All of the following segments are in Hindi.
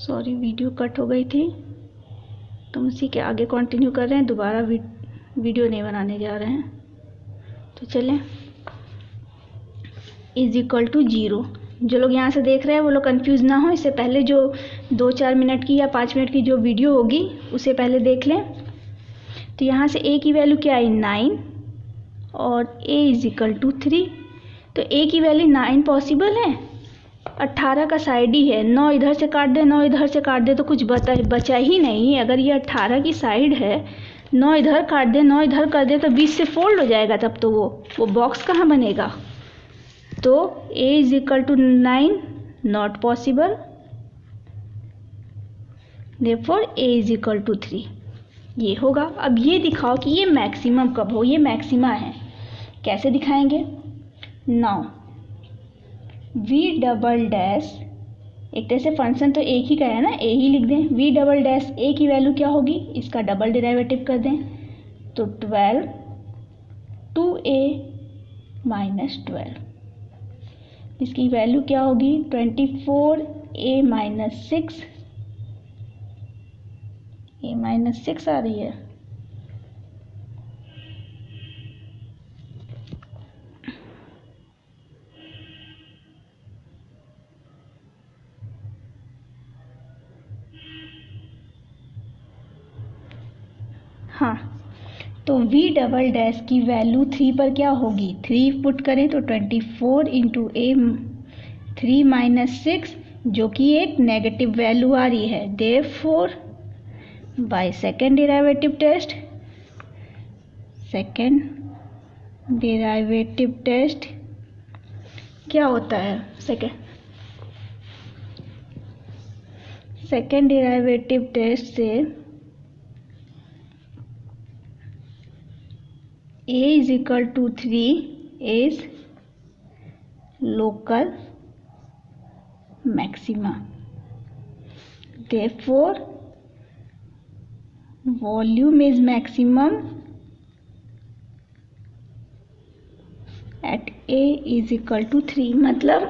सॉरी, वीडियो कट हो गई थी, तो उसी के आगे कंटिन्यू कर रहे हैं। दोबारा वीडियो नहीं बनाने जा रहे हैं। तो चलें, इज इक्वल टू 0। जो लोग यहाँ से देख रहे हैं वो लोग कंफ्यूज ना हो। इससे पहले जो 2-4 मिनट की या 5 मिनट की जो वीडियो होगी उसे पहले देख लें। तो यहाँ से a की वैल्यू क्या है, 9, और a इज इक्वल टू 3। तो a की वैल्यू 9 पॉसिबल है, 18 का साइड ही है। 9 इधर से काट दे, 9 इधर से काट दे तो कुछ बचा ही नहीं। अगर ये 18 की साइड है, 9 इधर काट दे, 9 इधर कर दे तो 20 से फोल्ड हो जाएगा। तब तो वो बॉक्स कहाँ बनेगा। तो a is equal to 9 not possible, therefore a is equal to 3 ये होगा। अब ये दिखाओ कि ये मैक्सिमम कब हो। ये मैक्सिमा है, कैसे दिखाएंगे। नाउ v डबल डैश, एक तरह से फंक्शन तो एक ही का है ना, a ही लिख दें। v डबल डैश a की वैल्यू क्या होगी, इसका डबल डेरिवेटिव कर दें तो 12 2a माइनस 12, इसकी वैल्यू क्या होगी 24a माइनस 6, a माइनस 6 आ रही है। हाँ, तो v डबल डैश की वैल्यू 3 पर क्या होगी, 3 पुट करें तो 24 इंटू a 3 माइनस 6, जो कि एक नेगेटिव वैल्यू आ रही है। Therefore by second derivative test क्या होता है, सेकेंड डेरिवेटिव टेस्ट से a is equal to 3 is local maxima, therefore volume is maximum at a is equal to 3। मतलब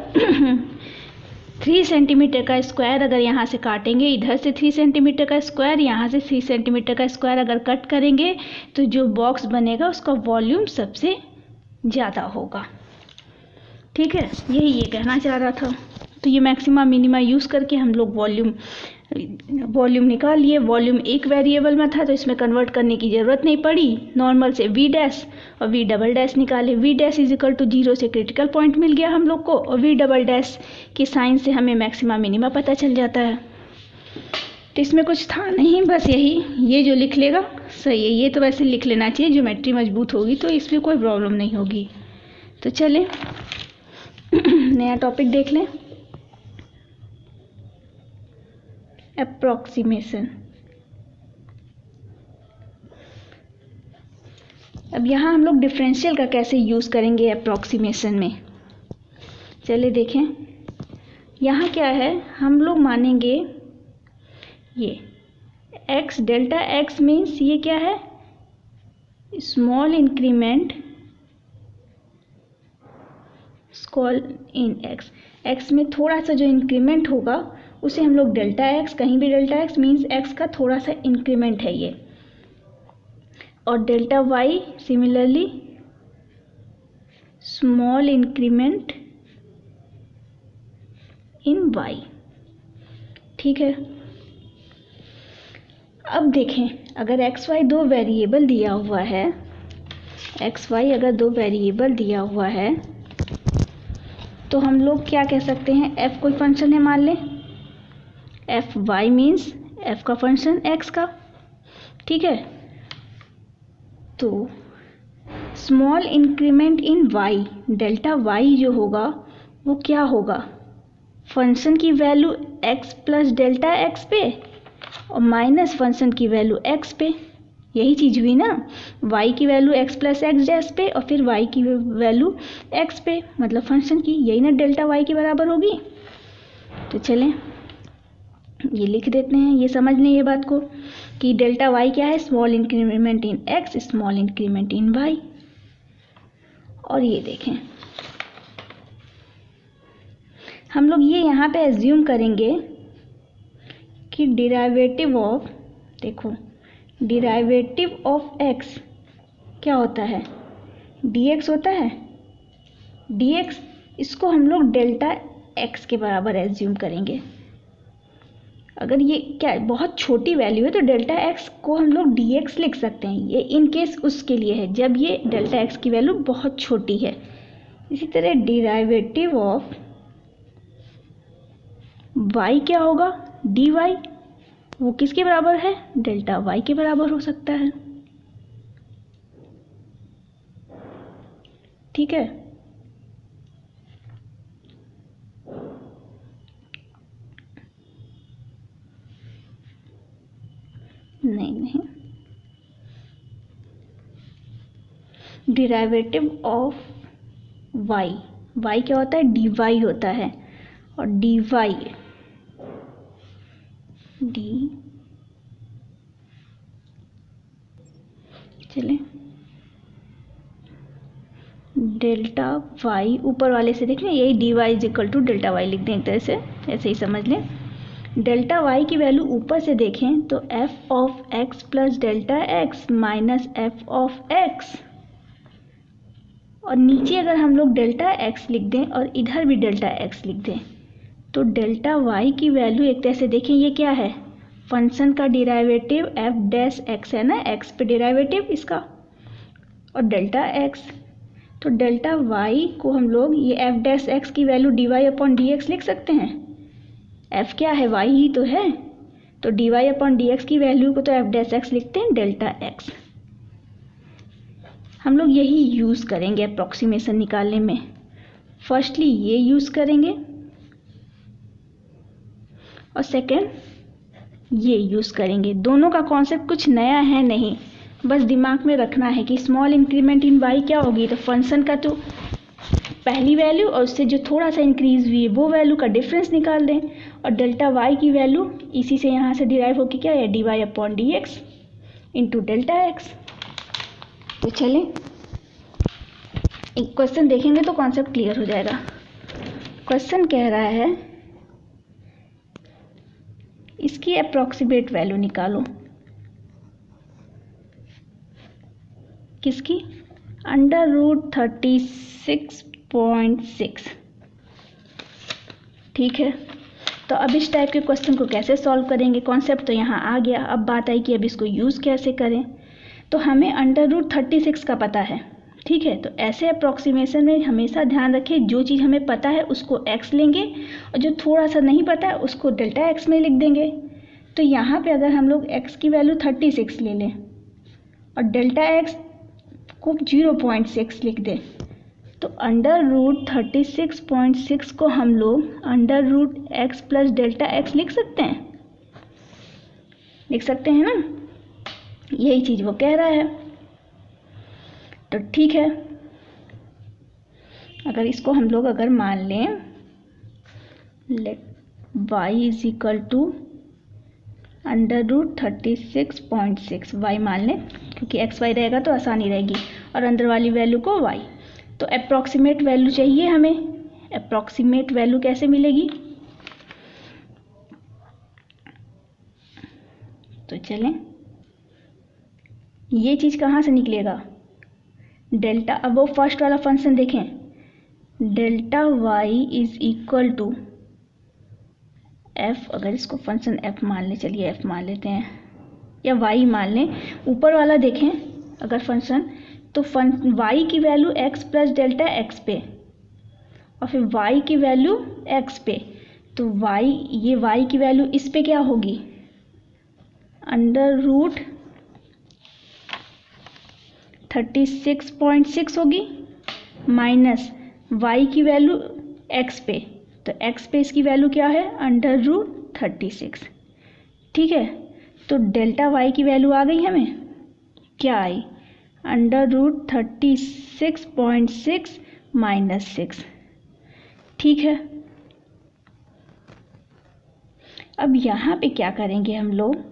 3 सेंटीमीटर का स्क्वायर अगर यहाँ से काटेंगे, इधर से 3 सेंटीमीटर का स्क्वायर, यहाँ से 3 सेंटीमीटर का स्क्वायर अगर कट करेंगे तो जो बॉक्स बनेगा उसका वॉल्यूम सबसे ज़्यादा होगा। ठीक है, यही ये कहना चाह रहा था। तो ये मैक्सिमा मिनिमा यूज़ करके हम लोग वॉल्यूम निकाल लिए। वॉल्यूम एक वेरिएबल में था तो इसमें कन्वर्ट करने की ज़रूरत नहीं पड़ी। नॉर्मल से v डैश और v डबल डैश निकाले। v dash is equal to 0 से क्रिटिकल पॉइंट मिल गया हम लोग को, और v डबल डैश की साइन से हमें मैक्सिमा मिनिमा पता चल जाता है। तो इसमें कुछ था नहीं, बस यही, ये जो लिख लेगा सही है। ये तो वैसे लिख लेना चाहिए, ज्योमेट्री मजबूत होगी तो इसमें कोई प्रॉब्लम नहीं होगी। तो चलें नया टॉपिक देख लें, अप्रॉक्सीमेशन। अब यहाँ हम लोग डिफरेंशियल का कैसे यूज़ करेंगे अप्रॉक्सीमेशन में, चलिए देखें। यहाँ क्या है, हम लोग मानेंगे ये x डेल्टा x मीन्स ये क्या है, स्मॉल इंक्रीमेंट इन x में थोड़ा सा जो इंक्रीमेंट होगा उसे हम लोग डेल्टा x, कहीं भी डेल्टा x मीन्स x का थोड़ा सा इंक्रीमेंट है ये, और delta y similarly small increment इन y। ठीक है, अब देखें, अगर x y दो वेरिएबल दिया हुआ है, x y अगर दो वेरिएबल दिया हुआ है तो हम लोग क्या कह सकते हैं, f कोई फंक्शन है मान लें, एफ वाई मीन्स एफ का फंक्शन एक्स का। ठीक है, तो small increment in y, delta y जो होगा वो क्या होगा, फंक्शन की value x plus delta x पे और माइनस फंक्शन की वैल्यू एक्स पे। यही चीज़ हुई ना, y की value x plus x dash पे और फिर y की वैल्यू x पे, मतलब फंक्शन की, यही ना डेल्टा y के बराबर होगी। तो चलें ये लिख देते हैं, ये समझ लें ये बात को कि डेल्टा y क्या है, स्मॉल इंक्रीमेंट इन x, स्मॉल इंक्रीमेंट इन y। और ये देखें, हम लोग ये यहाँ पे एज्यूम करेंगे कि डिराइवेटिव ऑफ, देखो डिराइवेटिव ऑफ x क्या होता है, dx होता है। dx इसको हम लोग डेल्टा x के बराबर एज्यूम करेंगे। अगर ये क्या बहुत छोटी वैल्यू है तो डेल्टा x को हम लोग dx लिख सकते हैं। ये इन केस उसके लिए है जब ये डेल्टा x की वैल्यू बहुत छोटी है। इसी तरह डिराइवेटिव ऑफ y क्या होगा, dy, वो किसके बराबर है, डेल्टा y के बराबर हो सकता है। ठीक है, नहीं, डिराइवेटिव ऑफ y, y क्या होता है, dy होता है। और चले डेल्टा y ऊपर वाले से देख लें, यही dy is equal to delta y लिख दें एक तरह से, ऐसे ही समझ लें। डेल्टा y की वैल्यू ऊपर से देखें तो f of x plus delta x minus f of x, और नीचे अगर हम लोग डेल्टा x लिख दें और इधर भी डेल्टा x लिख दें तो डेल्टा y की वैल्यू एक तरह से देखें, ये क्या है, फंक्शन का डिराइवेटिव f डैश x है ना, x पे डिराइवेटिव इसका, और डेल्टा x, तो डेल्टा y को हम लोग ये f डैश x की वैल्यू dy अपॉन dx लिख सकते हैं। f क्या है, y ही तो है, तो dy अपॉन dx की वैल्यू को तो f डैश x लिखते हैं डेल्टा x। हम लोग यही यूज़ करेंगे अप्रॉक्सीमेशन निकालने में। फर्स्टली ये यूज़ करेंगे और सेकेंड ये यूज़ करेंगे। दोनों का कॉन्सेप्ट कुछ नया है नहीं, बस दिमाग में रखना है कि स्मॉल इंक्रीमेंट इन y क्या होगी, तो फंक्शन का तो पहली वैल्यू और उससे जो थोड़ा सा इंक्रीज हुई है वो वैल्यू का डिफरेंस निकाल दें, और डेल्टा y की वैल्यू इसी से यहाँ से डिराइव होकर क्या है, dy upon dx into delta x। तो चलें एक क्वेश्चन देखेंगे तो कॉन्सेप्ट क्लियर हो जाएगा। क्वेश्चन कह रहा है इसकी अप्रॉक्सीमेट वैल्यू निकालो, किसकी, √36.6। ठीक है, तो अब इस टाइप के क्वेश्चन को कैसे सॉल्व करेंगे, कॉन्सेप्ट तो यहाँ आ गया। अब बात आई कि अब इसको यूज़ कैसे करें। तो हमें √36 का पता है, ठीक है, तो ऐसे अप्रॉक्सीमेशन में हमेशा ध्यान रखें जो चीज़ हमें पता है उसको x लेंगे और जो थोड़ा सा नहीं पता है उसको डेल्टा x में लिख देंगे। तो यहाँ पे अगर हम लोग x की वैल्यू 36 ले लें और डेल्टा x को 0.6 लिख दें, तो √36.6 को हम लोग √x प्लस डेल्टा x लिख सकते हैं, लिख सकते हैं ना, यही चीज़ वो कह रहा है। तो ठीक है, अगर इसको हम लोग अगर मान लें let y is equal to √36.6, y मान लें क्योंकि x y रहेगा तो आसानी रहेगी, और अंदर वाली वैल्यू को y। तो अप्रॉक्सीमेट वैल्यू चाहिए हमें, अप्रॉक्सीमेट वैल्यू कैसे मिलेगी, तो चलें ये चीज़ कहाँ से निकलेगा, डेल्टा, अब वो फर्स्ट वाला फंक्शन देखें, delta y is equal to f, अगर इसको फंक्शन f मान लें, चलिए f मान लेते हैं या y मान लें, ऊपर वाला देखें अगर फंक्शन, तो y की value x plus delta x पे और फिर y की वैल्यू x पे, तो y, ये y की वैल्यू इस पे क्या होगी, √36.6 होगी माइनस y की वैल्यू x पे, तो x पे इसकी वैल्यू क्या है, √36। ठीक है, तो डेल्टा y की वैल्यू आ गई हमें, क्या आई, √36.6 माइनस 6। ठीक है, अब यहाँ पे क्या करेंगे हम लोग,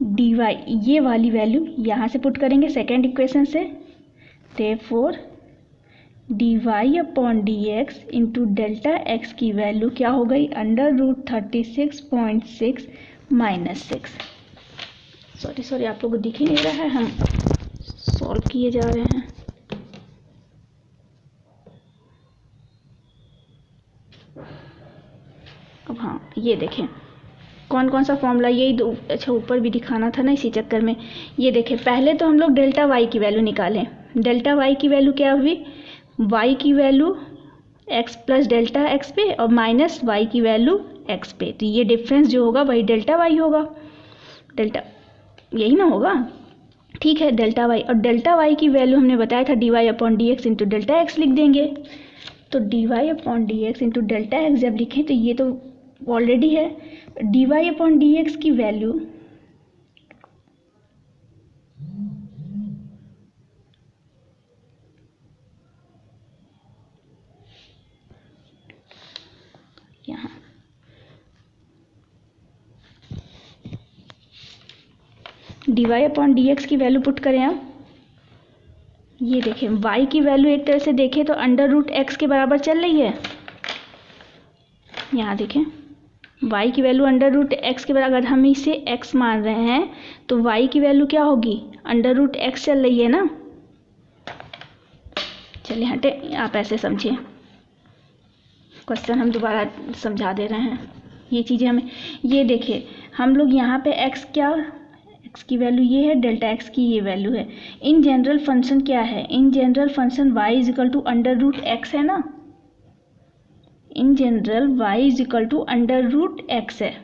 dy ये वाली वैल्यू यहाँ से पुट करेंगे सेकेंड इक्वेशन से, therefore d y upon d x into delta x की वैल्यू क्या हो गई, √36.6 माइनस 6। सॉरी आप लोगों को दिख ही नहीं रहा है, हम सॉल्व किए जा रहे हैं। अब हाँ, ये देखें कौन कौन सा फॉर्मूला, यही दो, अच्छा ऊपर भी दिखाना था ना इसी चक्कर में। ये देखें, पहले तो हम लोग डेल्टा वाई की वैल्यू निकालें। डेल्टा वाई की वैल्यू क्या हुई, वाई की value x plus delta x पे और माइनस वाई की वैल्यू एक्स पे, तो ये डिफरेंस जो होगा वही डेल्टा वाई होगा। डेल्टा यही ना होगा, ठीक है, डेल्टा वाई। और डेल्टा वाई की वैल्यू हमने बताया था d y upon d x into delta x लिख देंगे। तो d y upon d x into delta x जब लिखें तो ये तो ऑलरेडी है। D y upon d x की वैल्यू यहाँ d y upon d x की वैल्यू पुट करें आप। ये देखें y की वैल्यू एक तरह से देखें तो √x के बराबर चल रही है। यहाँ देखें y की वैल्यू √x के बराबर, अगर हम इसे x मान रहे हैं तो y की वैल्यू क्या होगी, √x चल रही है ना। चलिए हटे, आप ऐसे समझिए, क्वेश्चन हम दोबारा समझा दे रहे हैं, ये चीज़ें हमें। ये देखिए हम लोग यहाँ पे x क्या, x की वैल्यू ये है, डेल्टा x की ये वैल्यू है। इन जनरल फंक्शन क्या है, in general function y is equal to √x है ना। In general y is equal to √x है,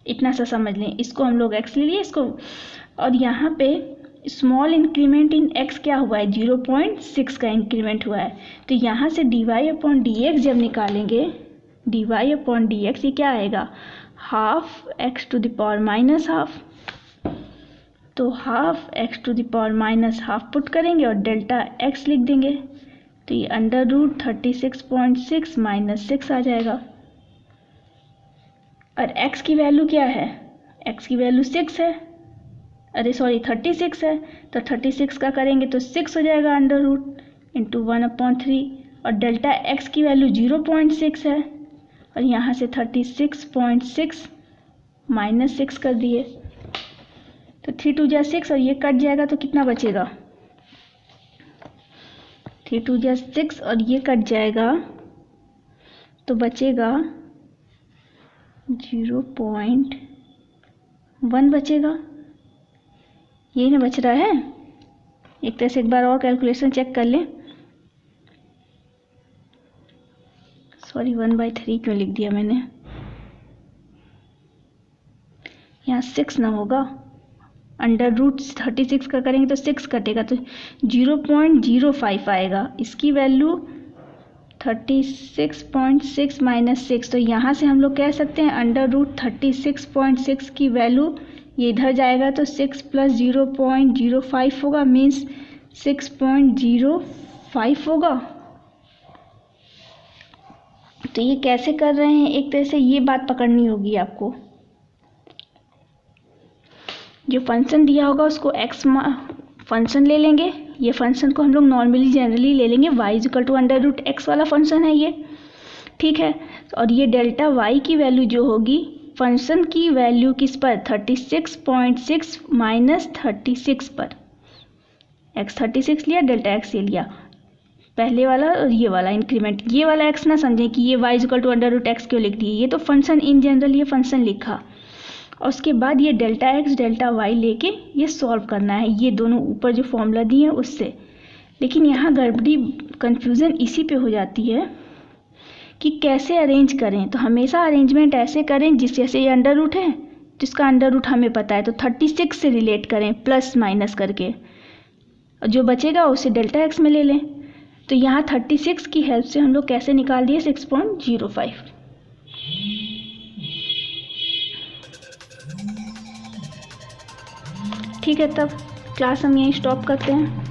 इतना सा समझ लें। इसको हम लोग x ले लिए इसको, और यहाँ पे स्मॉल इंक्रीमेंट इन x क्या हुआ है, 0.6 का इंक्रीमेंट हुआ है। तो यहाँ से d y upon d x जब निकालेंगे, d y upon d x ये क्या आएगा, ½ x⁻²। तो ½ x⁻½ पुट करेंगे और डेल्टा x लिख देंगे, तो ये √36.6 माइनस 6 आ जाएगा। और x की वैल्यू क्या है, x की वैल्यू 6 है, अरे सॉरी 36 है, तो 36 का करेंगे तो 6 हो जाएगा √, 1/3। और डेल्टा x की वैल्यू 0.6 है, और यहाँ से 36.6 माइनस 6 कर दिए, तो 3 2 जा 6 और ये कट जाएगा तो कितना बचेगा, 3 2 जा 6 और ये कट जाएगा तो बचेगा 0.1 बचेगा। यही ना बच रहा है। एक तरह से एक बार और कैलकुलेशन चेक कर लें। सॉरी 1/3 क्यों लिख दिया मैंने, यहाँ 6 ना होगा, √36 का करेंगे तो 6 कटेगा तो 0.05 आएगा। इसकी वैल्यू 36.6 माइनस 6, तो यहाँ से हम लोग कह सकते हैं √36.6 की वैल्यू ये इधर जाएगा तो 6 + 0.05 होगा, मीन्स 6.05 होगा। तो ये कैसे कर रहे हैं, एक तरह से ये बात पकड़नी होगी आपको। जो फंक्शन दिया होगा उसको x फंक्शन ले लेंगे, ये फंक्शन को हम लोग नॉर्मली जनरली ले लेंगे, y इक्वल टू √x वाला फंक्शन है ये, ठीक है। और ये डेल्टा y की वैल्यू जो होगी फंक्शन की वैल्यू किस पर, 36.6 माइनस 36 पर, x 36 लिया, डेल्टा x ये लिया, पहले वाला और ये वाला इंक्रीमेंट। ये वाला x ना समझें कि ये y इक्वल टू √x क्यों लिख दिए, ये तो फंक्शन इन जनरल ये फंक्शन लिखा। और उसके बाद ये डेल्टा x डेल्टा y लेके ये सॉल्व करना है, ये दोनों ऊपर जो फॉर्मूला दिए हैं उससे। लेकिन यहाँ गड़बड़ी कन्फ्यूज़न इसी पे हो जाती है कि कैसे अरेंज करें। तो हमेशा अरेंजमेंट ऐसे करें जिस जैसे ये अंडर रूट है, जिसका अंडर रूट हमें पता है तो 36 से रिलेट करें प्लस माइनस करके, और जो बचेगा उसे डेल्टा x में ले लें। तो यहाँ 36 की हेल्प से हम लोग कैसे निकाल दिए 6.05। ठीक है, तब क्लास हम यहीं स्टॉप करते हैं।